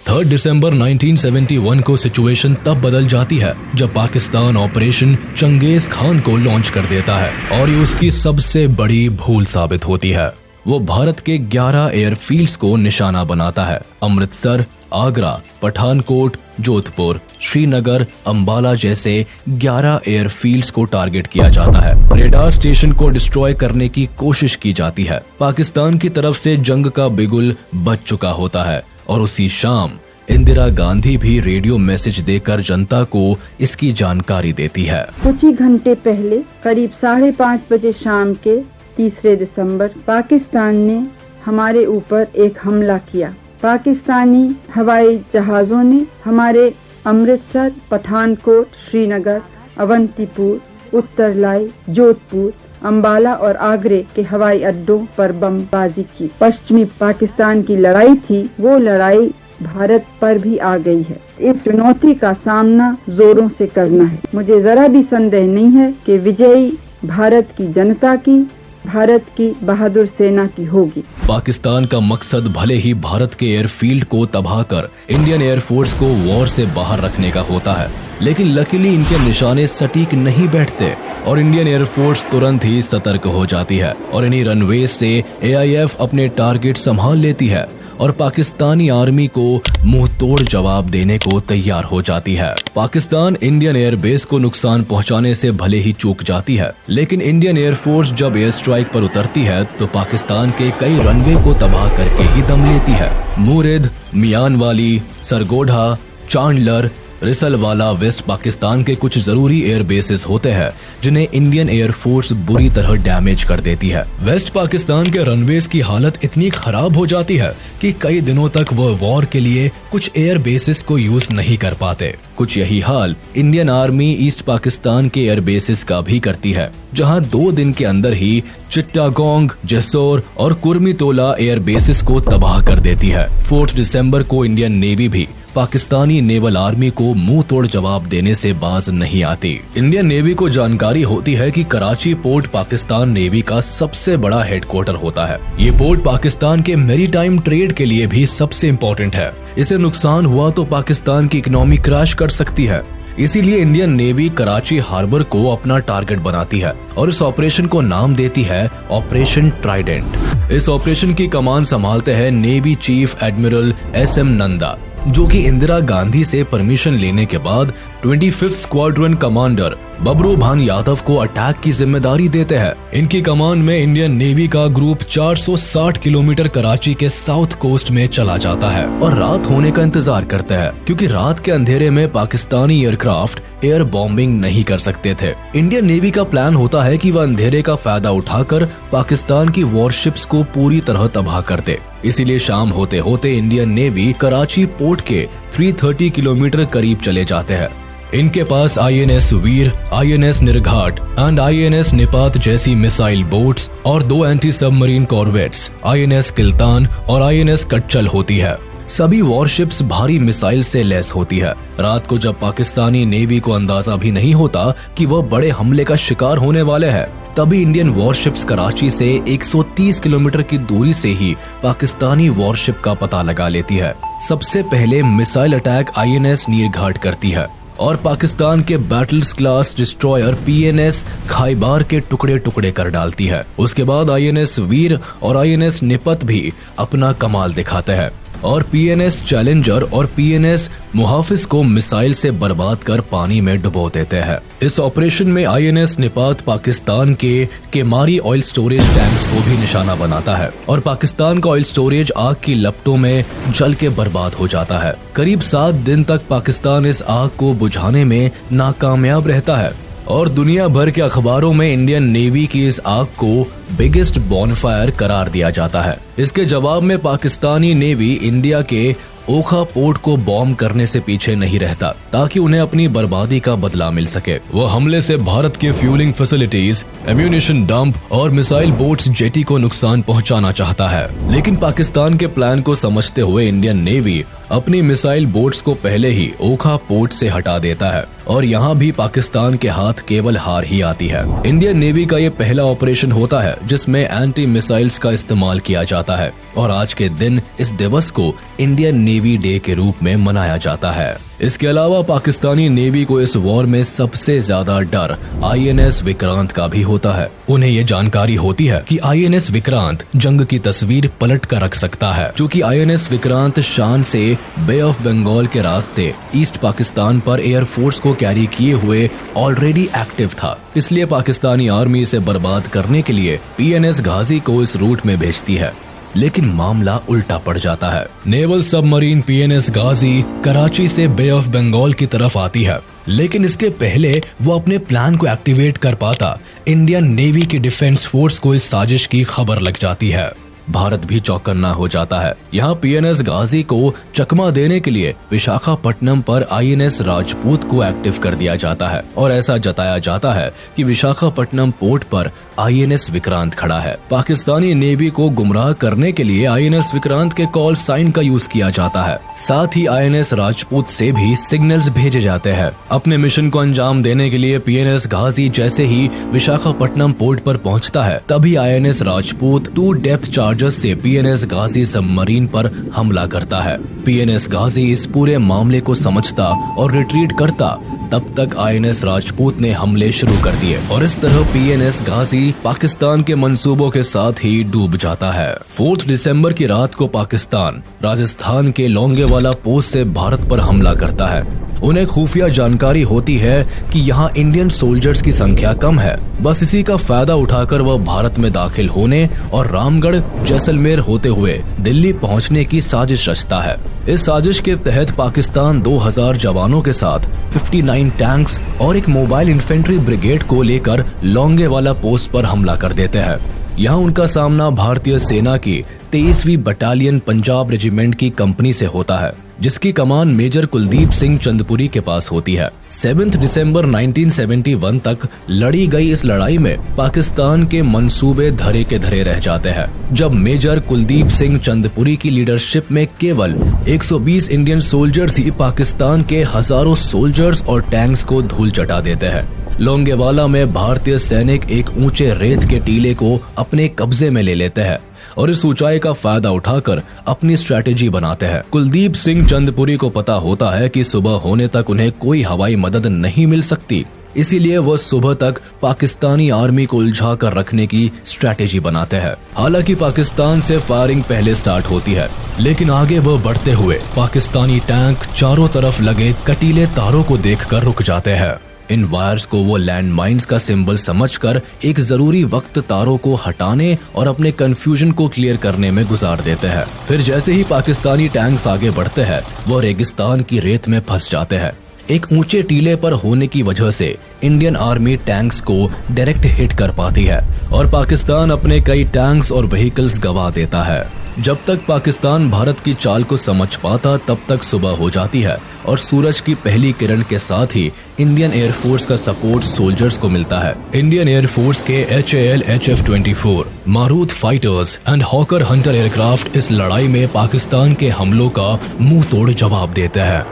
3 दिसंबर 1971 को सिचुएशन तब बदल जाती है जब पाकिस्तान ऑपरेशन चंगेज खान को लॉन्च कर देता है और ये उसकी सबसे बड़ी भूल साबित होती है। वो भारत के 11 एयरफील्ड्स को निशाना बनाता है। अमृतसर, आगरा, पठानकोट, जोधपुर, श्रीनगर, अंबाला जैसे 11 एयरफील्ड्स को टारगेट किया जाता है। रेडार स्टेशन को डिस्ट्रॉय करने की कोशिश की जाती है। पाकिस्तान की तरफ से जंग का बिगुल बज चुका होता है और उसी शाम इंदिरा गांधी भी रेडियो मैसेज देकर जनता को इसकी जानकारी देती है। कुछ ही घंटे पहले करीब 5:30 बजे शाम के 3 दिसंबर पाकिस्तान ने हमारे ऊपर एक हमला किया। पाकिस्तानी हवाई जहाजों ने हमारे अमृतसर, पठानकोट, श्रीनगर, अवंतीपुर, उत्तरलाई, जोधपुर, अंबाला और आगरे के हवाई अड्डों पर बमबाजी की। पश्चिमी पाकिस्तान की लड़ाई थी, वो लड़ाई भारत पर भी आ गई है। इस चुनौती का सामना जोरों से करना है। मुझे जरा भी संदेह नहीं है कि विजयी भारत की जनता की, भारत की बहादुर सेना की होगी। पाकिस्तान का मकसद भले ही भारत के एयरफील्ड को तबाह कर इंडियन एयरफोर्स को वॉर से बाहर रखने का होता है, लेकिन लकीली इनके निशाने सटीक नहीं बैठते और इंडियन एयरफोर्स तुरंत ही सतर्क हो जाती है और इन्हीं रनवेज से AIF अपने टारगेट संभाल लेती है और पाकिस्तानी आर्मी को मुंह तोड़ जवाब देने को तैयार हो जाती है। पाकिस्तान इंडियन एयरबेस को नुकसान पहुंचाने से भले ही चूक जाती है, लेकिन इंडियन एयरफोर्स जब एयर स्ट्राइक पर उतरती है तो पाकिस्तान के कई रनवे को तबाह करके ही दम लेती है। मुरिद, मियानवाली, सरगोधा, चांडलर, रिसलवाला वेस्ट पाकिस्तान के कुछ जरूरी एयर बेसेस होते हैं जिन्हें इंडियन एयरफोर्स बुरी तरह डैमेज कर देती है। वेस्ट पाकिस्तान के रनवेज की हालत इतनी खराब हो जाती है कि कई दिनों तक वह वॉर के लिए कुछ एयर बेसेस को यूज नहीं कर पाते। कुछ यही हाल इंडियन आर्मी ईस्ट पाकिस्तान के एयर बेसेस का भी करती है, जहां 2 दिन के अंदर ही चिट्टागोंग, जेसोर और कुर्मितोला एयर बेसेस को तबाह कर देती है। 4 दिसंबर को इंडियन नेवी भी पाकिस्तानी नेवल आर्मी को मुंह तोड़ जवाब देने से बाज नहीं आती। इंडियन नेवी को जानकारी होती है कि कराची पोर्ट पाकिस्तान नेवी का सबसे बड़ा हेडक्वार्टर होता है। ये पोर्ट पाकिस्तान के मैरीटाइम ट्रेड के लिए भी सबसे इम्पोर्टेंट है। इसे नुकसान हुआ तो पाकिस्तान की इकोनॉमी क्रैश कर सकती है। इसीलिए इंडियन नेवी कराची हार्बर को अपना टारगेट बनाती है और इस ऑपरेशन को नाम देती है ऑपरेशन ट्राइडेंट। इस ऑपरेशन की कमान संभालते हैं navy chief admiral SM Nanda, जो कि इंदिरा गांधी से परमिशन लेने के बाद 25th स्क्वाड्रन कमांडर बबरू भान यादव को अटैक की जिम्मेदारी देते हैं। इनकी कमान में इंडियन नेवी का ग्रुप 460 किलोमीटर कराची के साउथ कोस्ट में चला जाता है और रात होने का इंतजार करते हैं, क्योंकि रात के अंधेरे में पाकिस्तानी एयरक्राफ्ट एयर बॉम्बिंग नहीं कर सकते थे। इंडियन नेवी का प्लान होता है कि वह अंधेरे का फायदा उठाकर पाकिस्तान की वॉरशिप्स को पूरी तरह तबाह कर दे। इसीलिए शाम होते होते इंडियन नेवी कराची पोर्ट के 330 किलोमीटर करीब चले जाते हैं। इनके पास INS Veer, INS Nirghat and INS Nipat जैसी मिसाइल बोट्स और 2 anti submarine corvettes INS Kiltan और INS कच्चल होती है। सभी वॉरशिप्स भारी मिसाइल से लैस होती है। रात को जब पाकिस्तानी नेवी को अंदाजा भी नहीं होता कि वह बड़े हमले का शिकार होने वाले हैं, तभी इंडियन वॉरशिप्स कराची से 130 किलोमीटर की दूरी से ही पाकिस्तानी वॉरशिप का पता लगा लेती है। सबसे पहले मिसाइल अटैक INS नीरघाट करती है और पाकिस्तान के बैटल्स क्लास डिस्ट्रॉयर PNS खाइबार के टुकड़े टुकड़े कर डालती है। उसके बाद INS वीर और INS निपत भी अपना कमाल दिखाते हैं और PNS चैलेंजर और PNS मुहाफिज को मिसाइल से बर्बाद कर पानी में डुबो देते हैं। इस ऑपरेशन में INS निपात पाकिस्तान के केमारी ऑयल स्टोरेज टैंक्स को भी निशाना बनाता है और पाकिस्तान का ऑयल स्टोरेज आग की लपटों में जल के बर्बाद हो जाता है। करीब 7 दिन तक पाकिस्तान इस आग को बुझाने में नाकामयाब रहता है और दुनिया भर के अखबारों में इंडियन नेवी की इस आग को बिगेस्ट बॉनफायर करार दिया जाता है। इसके जवाब में पाकिस्तानी नेवी इंडिया के ओखा पोर्ट को बॉम्ब करने से पीछे नहीं रहता ताकि उन्हें अपनी बर्बादी का बदला मिल सके। वो हमले से भारत के फ्यूलिंग फैसिलिटीज, एम्यूनिशन डंप और मिसाइल बोट्स जेटी को नुकसान पहुंचाना चाहता है। लेकिन पाकिस्तान के प्लान को समझते हुए इंडियन नेवी अपनी मिसाइल बोट्स को पहले ही ओखा पोर्ट से हटा देता है और यहाँ भी पाकिस्तान के हाथ केवल हार ही आती है। इंडियन नेवी का ये पहला ऑपरेशन होता है जिसमें एंटी मिसाइल्स का इस्तेमाल किया जाता है और आज के दिन इस दिवस को इंडियन नेवी डे के रूप में मनाया जाता है। इसके अलावा पाकिस्तानी नेवी को इस वॉर में सबसे ज्यादा डर INS विक्रांत का भी होता है। उन्हें ये जानकारी होती है कि INS विक्रांत जंग की तस्वीर पलट कर रख सकता है, क्योंकि INS विक्रांत शान से बे ऑफ बंगाल के रास्ते ईस्ट पाकिस्तान पर एयरफोर्स को कैरी किए हुए ऑलरेडी एक्टिव था। इसलिए पाकिस्तानी आर्मी इसे बर्बाद करने के लिए PNS गाजी को इस रूट में भेजती है। लेकिन मामला उल्टा पड़ जाता है। नेवल सबमरीन PNS गाजी कराची से बे ऑफ बंगाल की तरफ आती है, लेकिन इसके पहले वो अपने प्लान को एक्टिवेट कर पाता, इंडियन नेवी की डिफेंस फोर्स को इस साजिश की खबर लग जाती है। भारत भी चौकन्ना हो जाता है। यहाँ PNS गाजी को चकमा देने के लिए विशाखापट्टनम पर INS राजपूत को एक्टिव कर दिया जाता है और ऐसा जताया जाता है कि विशाखापट्टनम पोर्ट पर INS विक्रांत खड़ा है। पाकिस्तानी नेवी को गुमराह करने के लिए INS विक्रांत के कॉल साइन का यूज किया जाता है। साथ ही INS राजपूत से भी सिग्नल्स भेजे जाते हैं। अपने मिशन को अंजाम देने के लिए PNS गाजी जैसे ही विशाखापट्टनम पोर्ट पर पहुंचता है, तभी INS राजपूत 2 डेप्थ चार्जर्स से PNS गाजी सबमरीन पर हमला करता है। PNS गाजी इस पूरे मामले को समझता और रिट्रीट करता। तब तक INS राजपूत ने हमले शुरू कर दिए और इस तरह PNS गाजी पाकिस्तान के मंसूबों के साथ ही डूब जाता है। 4 दिसंबर की रात को पाकिस्तान राजस्थान के लोंगेवाला पोस्ट से भारत पर हमला करता है। उन्हें खुफिया जानकारी होती है कि यहाँ इंडियन सोल्जर्स की संख्या कम है। बस इसी का फायदा उठाकर वह भारत में दाखिल होने और रामगढ़ जैसलमेर होते हुए दिल्ली पहुँचने की साजिश रचता है। इस साजिश के तहत पाकिस्तान 2000 जवानों के साथ 59 टैंक्स और एक मोबाइल इन्फेंट्री ब्रिगेड को लेकर लोंगेवाला पोस्ट पर हमला कर देते हैं। यहाँ उनका सामना भारतीय सेना की 23वीं बटालियन पंजाब रेजिमेंट की कंपनी से होता है, जिसकी कमान मेजर कुलदीप सिंह चंदपुरी के पास होती है। 7 दिसंबर 1971 तक लड़ी गई इस लड़ाई में पाकिस्तान के मंसूबे धरे के धरे रह जाते हैं, जब मेजर कुलदीप सिंह चंदपुरी की लीडरशिप में केवल 120 इंडियन सोल्जर्स ही पाकिस्तान के हजारों सोल्जर्स और टैंक्स को धूल चटा देते हैं। लोंगेवाला में भारतीय सैनिक एक ऊंचे रेत के टीले को अपने कब्जे में ले लेते हैं और इस ऊंचाई का फायदा उठाकर अपनी स्ट्रैटेजी बनाते हैं। कुलदीप सिंह चंदपुरी को पता होता है कि सुबह होने तक उन्हें कोई हवाई मदद नहीं मिल सकती, इसीलिए वह सुबह तक पाकिस्तानी आर्मी को उलझा कर रखने की स्ट्रैटेजी बनाते हैं। हालांकि पाकिस्तान से फायरिंग पहले स्टार्ट होती है, लेकिन आगे वह बढ़ते हुए पाकिस्तानी टैंक चारों तरफ लगे कटीले तारों को देखकर रुक जाते हैं। इन वायर्स को वो लैंड माइन्स का सिंबल समझकर एक जरूरी वक्त तारों को हटाने और अपने कंफ्यूजन को क्लियर करने में गुजार देते हैं। फिर जैसे ही पाकिस्तानी टैंक्स आगे बढ़ते हैं, वो रेगिस्तान की रेत में फंस जाते हैं। एक ऊंचे टीले पर होने की वजह से इंडियन आर्मी टैंक्स को डायरेक्ट हिट कर पाती है और पाकिस्तान अपने कई टैंक्स और व्हीकल्स गंवा देता है। जब तक पाकिस्तान भारत की चाल को समझ पाता, तब तक सुबह हो जाती है और सूरज की पहली किरण के साथ ही इंडियन एयरफोर्स का सपोर्ट सोल्जर्स को मिलता है। इंडियन एयरफोर्स के HAL HF-24 Marut fighters and hawker Hunter aircraft इस लड़ाई में पाकिस्तान के हमलों का मुंह तोड़ जवाब देते हैं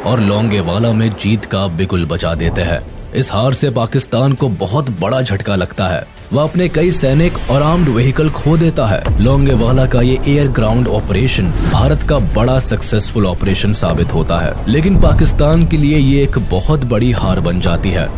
और लोंगेवाला में जीत का बिगुल बजा देते हैं। इस हार से पाकिस्तान को बहुत बड़ा झटका लगता है। वह अपने कई सैनिक और आर्म्ड व्हीकल खो देता है। लोंगेवाला का ये एयर ग्राउंड ऑपरेशन भारत का बड़ा सक्सेसफुल ऑपरेशन साबित होता है, लेकिन पाकिस्तान के लिए ये एक बहुत बड़ी हार बन जाती है।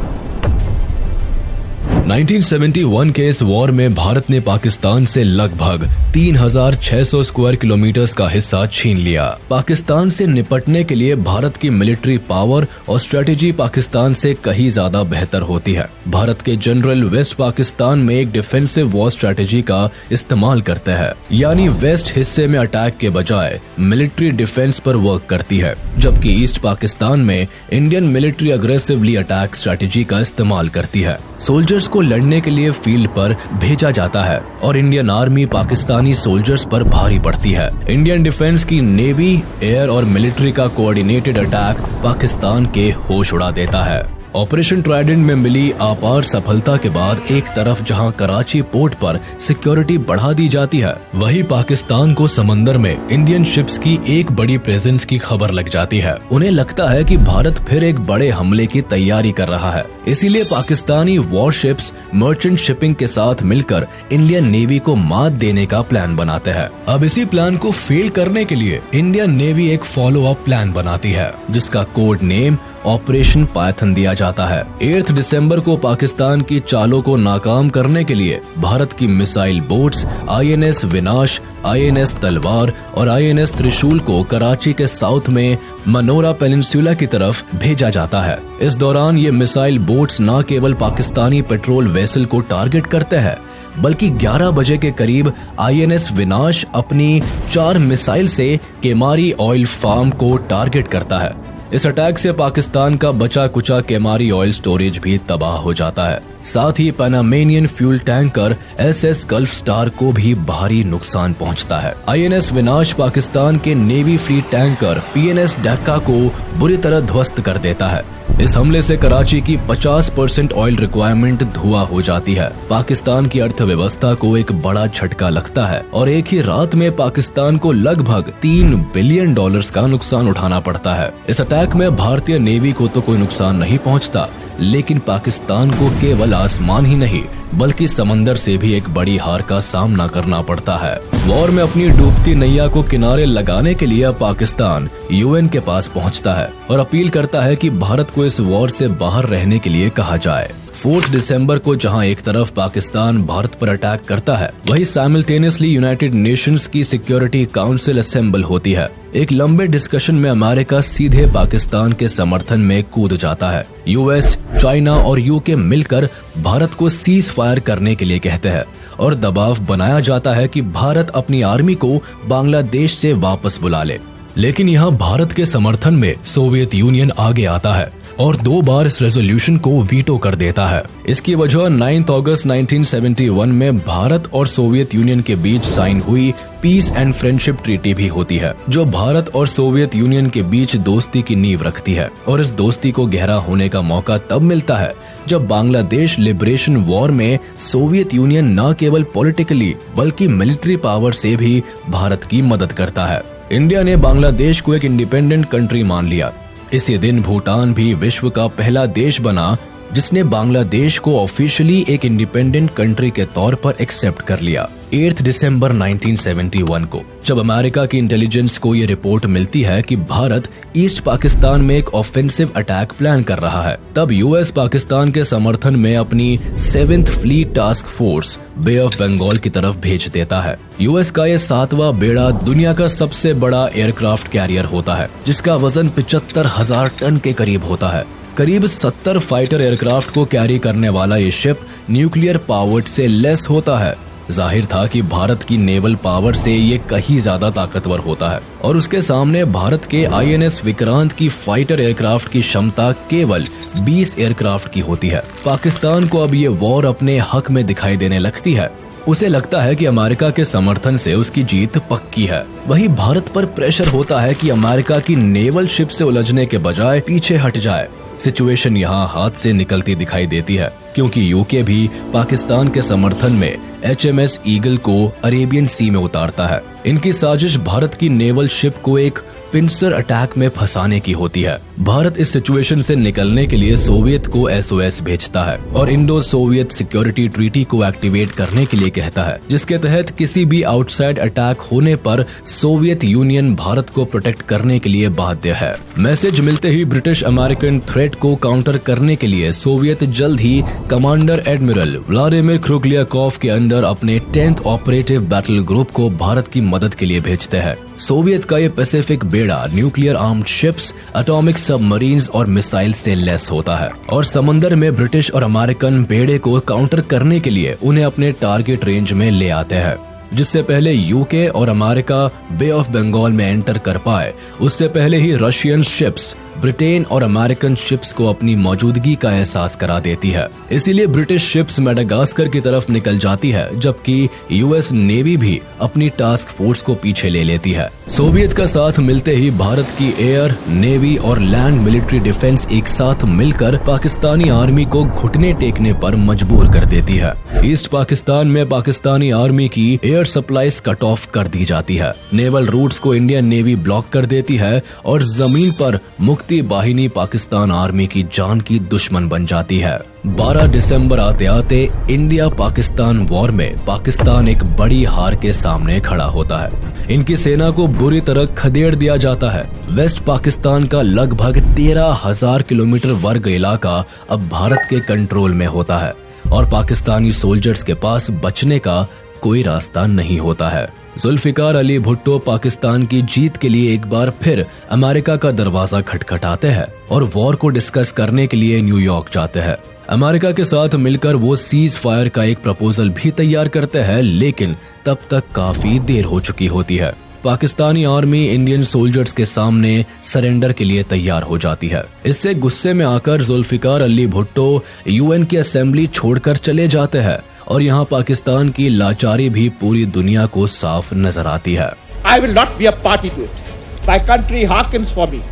1971 के इस वॉर में भारत ने पाकिस्तान से लगभग 3600 स्क्वायर किलोमीटर का हिस्सा छीन लिया। पाकिस्तान से निपटने के लिए भारत की मिलिट्री पावर और स्ट्रेटेजी पाकिस्तान से कहीं ज्यादा बेहतर होती है। भारत के जनरल वेस्ट पाकिस्तान में एक डिफेंसिव वॉर स्ट्रेटेजी का इस्तेमाल करते हैं, यानी वेस्ट हिस्से में अटैक के बजाय मिलिट्री डिफेंस पर वर्क करती है, जबकि ईस्ट पाकिस्तान में Indian military aggressively attack strategy का इस्तेमाल करती है। सोल्जर्स को लड़ने के लिए फील्ड पर भेजा जाता है और इंडियन आर्मी पाकिस्तानी सोल्जर्स पर भारी पड़ती है। इंडियन डिफेंस की नेवी, एयर और मिलिट्री का कोऑर्डिनेटेड अटैक पाकिस्तान के होश उड़ा देता है। ऑपरेशन ट्राइडेंट में मिली अपार सफलता के बाद एक तरफ जहां कराची पोर्ट पर सिक्योरिटी बढ़ा दी जाती है, वहीं पाकिस्तान को समंदर में इंडियन शिप्स की एक बड़ी प्रेजेंस की खबर लग जाती है। उन्हें लगता है कि भारत फिर एक बड़े हमले की तैयारी कर रहा है, इसीलिए पाकिस्तानी वॉरशिप्स मर्चेंट शिपिंग के साथ मिलकर इंडियन नेवी को मात देने का प्लान बनाते हैं। अब इसी प्लान को फेल करने के लिए इंडियन नेवी एक फॉलो अप प्लान बनाती है, जिसका कोड नेम ऑपरेशन पायथन दिया जाता है। 8 दिसंबर को पाकिस्तान की चालों को नाकाम करने के लिए भारत की मिसाइल बोट्स INS विनाश, INS तलवार और INS त्रिशूल को कराची के साउथ में मनोरा पेनिनसुला की तरफ भेजा जाता है। इस दौरान ये मिसाइल बोट्स न केवल पाकिस्तानी पेट्रोल वेसल को टारगेट करते हैं, बल्कि 11 बजे के करीब INS विनाश अपनी 4 मिसाइल से केमारी ऑयल फार्म को टारगेट करता है। इस अटैक से पाकिस्तान का बचा कुचा केमारी ऑयल स्टोरेज भी तबाह हो जाता है। साथ ही Panamanian fuel tanker SS gulf star को भी भारी नुकसान पहुंचता है। INS विनाश पाकिस्तान के नेवी फ्लीट टैंकर PNS डक्का को बुरी तरह ध्वस्त कर देता है। इस हमले से कराची की 50% ऑयल रिक्वायरमेंट धुआं हो जाती है। पाकिस्तान की अर्थव्यवस्था को एक बड़ा झटका लगता है और एक ही रात में पाकिस्तान को लगभग $3 बिलियन का नुकसान उठाना पड़ता है। इस अटैक में भारतीय नेवी को तो कोई नुकसान नहीं पहुंचता, लेकिन पाकिस्तान को केवल आसमान ही नहीं बल्कि समंदर से भी एक बड़ी हार का सामना करना पड़ता है। वॉर में अपनी डूबती नैया को किनारे लगाने के लिए पाकिस्तान UN के पास पहुंचता है और अपील करता है कि भारत को इस वॉर से बाहर रहने के लिए कहा जाए। 4 दिसंबर को जहां एक तरफ पाकिस्तान भारत पर अटैक करता है, वहीं साइमल्टेनियसली यूनाइटेड नेशंस की सिक्योरिटी काउंसिल असेंबल होती है। एक लंबे डिस्कशन में अमेरिका सीधे पाकिस्तान के समर्थन में कूद जाता है। US, चाइना और UK मिलकर भारत को सीज फायर करने के लिए कहते हैं और दबाव बनाया जाता है कि भारत अपनी आर्मी को बांग्लादेश से वापस बुला ले। लेकिन यहाँ भारत के समर्थन में सोवियत यूनियन आगे आता है और 2 बार इस रेजोल्यूशन को वीटो कर देता है। इसकी वजह 9 अगस्त 1971 में भारत और सोवियत यूनियन के बीच साइन हुई पीस एंड फ्रेंडशिप ट्रीटी भी होती है, जो भारत और सोवियत यूनियन के बीच दोस्ती की नींव रखती है। और इस दोस्ती को गहरा होने का मौका तब मिलता है जब बांग्लादेश लिबरेशन वॉर में सोवियत यूनियन न केवल पॉलिटिकली बल्कि मिलिट्री पावर से भी भारत की मदद करता है। इंडिया ने बांग्लादेश को एक इंडिपेंडेंट कंट्री मान लिया। इसी दिन भूटान भी विश्व का पहला देश बना जिसने बांग्लादेश को ऑफिशियली एक इंडिपेंडेंट कंट्री के तौर पर एक्सेप्ट कर लिया। 8 दिसंबर 1971 को जब अमेरिका की इंटेलिजेंस को ये रिपोर्ट मिलती है कि भारत ईस्ट पाकिस्तान में एक ऑफेंसिव अटैक प्लान कर रहा है, तब US पाकिस्तान के समर्थन में अपनी 7th fleet task force bay of Bengal की तरफ भेज देता है। US का ये 7वां बेड़ा दुनिया का सबसे बड़ा एयरक्राफ्ट कैरियर होता है, जिसका वजन 75,000 टन के करीब होता है। करीब 70 फाइटर एयरक्राफ्ट को कैरी करने वाला ये शिप न्यूक्लियर पावर्ड से लेस होता है। जाहिर था कि भारत की नेवल पावर से ये कहीं ज्यादा ताकतवर होता है और उसके सामने भारत के INS विक्रांत की फाइटर एयरक्राफ्ट की क्षमता केवल 20 एयरक्राफ्ट की होती है। पाकिस्तान को अब ये वॉर अपने हक में दिखाई देने लगती है। उसे लगता है कि अमेरिका के समर्थन से उसकी जीत पक्की है। वहीं भारत पर प्रेशर होता है कि अमेरिका की नेवल शिप से उलझने के बजाय पीछे हट जाए। सिचुएशन यहाँ हाथ से निकलती दिखाई देती है, क्योंकि UK भी पाकिस्तान के समर्थन में HMS ईगल को अरेबियन सी में उतारता है। इनकी साजिश भारत की नेवल शिप को एक पिंसर अटैक में फंसाने की होती है। भारत इस सिचुएशन से निकलने के लिए सोवियत को SOS भेजता है और इंडो सोवियत सिक्योरिटी ट्रीटी को एक्टिवेट करने के लिए कहता है, जिसके तहत किसी भी आउटसाइड अटैक होने पर सोवियत यूनियन भारत को प्रोटेक्ट करने के लिए बाध्य है। मैसेज मिलते ही ब्रिटिश अमेरिकन थ्रेट को काउंटर करने के लिए सोवियत जल्द ही कमांडर एडमिरल व्लादिमीर क्रुगलियाकोव के अंदर अपने 10th ऑपरेटिव बैटल ग्रुप को भारत की मदद के लिए भेजते हैं। सोवियत का ये पैसिफिक बेड़ा nuclear armed ships, atomic submarines और मिसाइल से लेस होता है और समंदर में ब्रिटिश और अमेरिकन बेड़े को काउंटर करने के लिए उन्हें अपने टारगेट रेंज में ले आते हैं। जिससे पहले यूके और अमेरिका बे ऑफ बंगाल में एंटर कर पाए, उससे पहले ही रशियन शिप्स ब्रिटेन और अमेरिकन शिप्स को अपनी मौजूदगी का एहसास करा देती है। इसीलिए ब्रिटिश शिप्स मेडागास्कर की तरफ निकल जाती है, जबकि यूएस नेवी भी अपनी टास्क फोर्स को पीछे ले लेती है। सोवियत का साथ मिलते ही भारत की एयर, नेवी और लैंड मिलिट्री डिफेंस एक साथ मिलकर पाकिस्तानी आर्मी को घुटने टेकने पर मजबूर कर देती है। ईस्ट पाकिस्तान में पाकिस्तानी आर्मी की एयर सप्लाईज कट ऑफ कर दी जाती है। नेवल रूट्स को इंडियन नेवी ब्लॉक कर देती है और जमीन पर मुक्ति बाहिनी पाकिस्तान आर्मी की जान की दुश्मन बन जाती है। 12 दिसंबर आते आते इंडिया पाकिस्तान वॉर में पाकिस्तान एक बड़ी हार के सामने खड़ा होता है। इनकी सेना को बुरी तरह खदेड़ दिया जाता है। वेस्ट पाकिस्तान का लगभग 13,000 किलोमीटर वर्ग इलाका अब भारत के कंट्रोल में होता है और पाकिस्तानी सोल्जर्स के पास बचने का कोई रास्ता नहीं होता है। जुल्फिकार अली भुट्टो पाकिस्तान की जीत के लिए एक बार फिर अमेरिका का दरवाजा खटखटाते हैं और वॉर को डिस्कस करने के लिए न्यूयॉर्क जाते हैं। अमेरिका के साथ मिलकर वो सीज फायर का एक प्रपोजल भी तैयार करते हैं, लेकिन तब तक काफी देर हो चुकी होती है। पाकिस्तानी आर्मी इंडियन सोल्जर्स के सामने सरेंडर के लिए तैयार हो जाती है। इससे गुस्से में आकर जुल्फिकार अली भुट्टो UN की असेंबली छोड़कर चले जाते हैं और यहाँ पाकिस्तान की लाचारी भी पूरी दुनिया को साफ नजर आती है। I will not be a party to it. My country hearkens for me.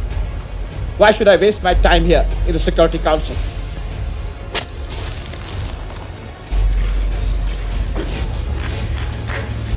Why should I waste my time here in the Security Council?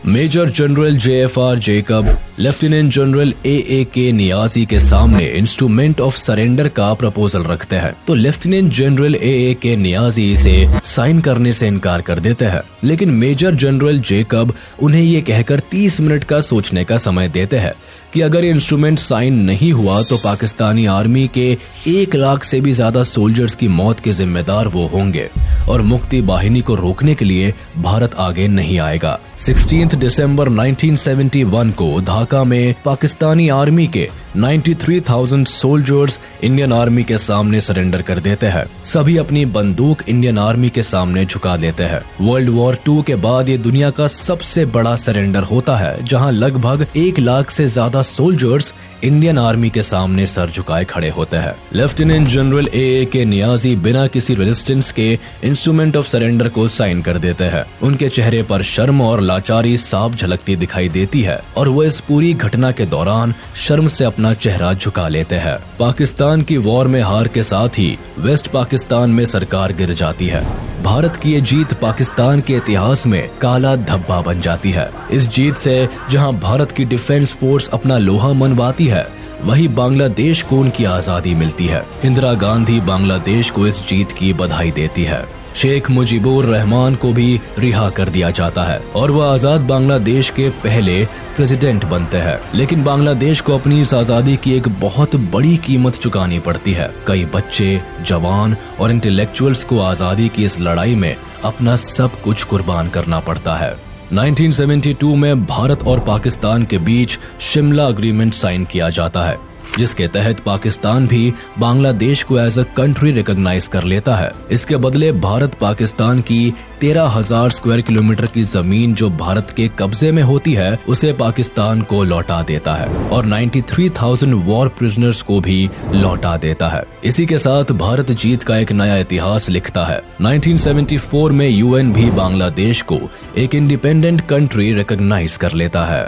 Major general JFR Jacob lieutenant general AAK Niazi के सामने instrument of surrender का proposal रखते हैं, तो lieutenant general AAK Niazi इसे sign करने से इनकार कर देते हैं। लेकिन मेजर जनरल जेकब उन्हें ये कहकर 30 मिनट का सोचने का समय देते हैं कि अगर इंस्ट्रूमेंट साइन नहीं हुआ तो पाकिस्तानी आर्मी के 1 लाख से भी ज्यादा सोल्जर्स की मौत के जिम्मेदार वो होंगे और मुक्ति बाहिनी को रोकने के लिए भारत आगे नहीं आएगा। 16 दिसंबर 1971 को ढाका में पाकिस्तानी आर्मी के 93,000 सोल्जर्स इंडियन आर्मी के सामने सरेंडर कर देते हैं। सभी अपनी बंदूक इंडियन आर्मी के सामने झुका देते हैं। वर्ल्ड वॉर 2 के बाद ये दुनिया का सबसे बड़ा सरेंडर होता है, जहां लगभग 1 लाख से ज्यादा सोल्जर्स इंडियन आर्मी के सामने सर झुकाए खड़े होते हैं। लेफ्टिनेंट जनरल AAK नियाजी बिना किसी रेजिस्टेंस के इंस्ट्रूमेंट ऑफ सरेंडर को साइन कर देते हैं। उनके चेहरे पर शर्म और लाचारी साफ झलकती दिखाई देती है और वो इस पूरी घटना के दौरान शर्म से अपना चेहरा झुका लेते हैं। पाकिस्तान की वॉर में हार के साथ ही वेस्ट पाकिस्तान में सरकार गिर जाती है। भारत की ये जीत पाकिस्तान के इतिहास में काला धब्बा बन जाती है। इस जीत से जहां भारत की डिफेंस फोर्स अपना लोहा मनवाती है, वही बांग्लादेश को उनकी आजादी मिलती है। इंदिरा गांधी बांग्लादेश को इस जीत की बधाई देती है। शेख मुजीबुर रहमान को भी रिहा कर दिया जाता है और वह आजाद बांग्लादेश के पहले प्रेसिडेंट बनते हैं। लेकिन बांग्लादेश को अपनी इस आजादी की एक बहुत बड़ी कीमत चुकानी पड़ती है। कई बच्चे, जवान और इंटेलेक्चुअल्स को आजादी की इस लड़ाई में अपना सब कुछ कुर्बान करना पड़ता है। 1972 में भारत और पाकिस्तान के बीच शिमला एग्रीमेंट साइन किया जाता है, जिसके तहत पाकिस्तान भी बांग्लादेश को एज अ कंट्री रिकॉग्नाइज कर लेता है। इसके बदले भारत पाकिस्तान की 13,000 स्क्वायर किलोमीटर की जमीन जो भारत के कब्जे में होती है, उसे पाकिस्तान को लौटा देता है और 93,000 वॉर प्रिजनर्स को भी लौटा देता है। इसी के साथ भारत जीत का एक नया इतिहास लिखता है। 1974 में UN भी बांग्लादेश को एक इंडिपेंडेंट कंट्री रिकॉग्नाइज कर लेता है।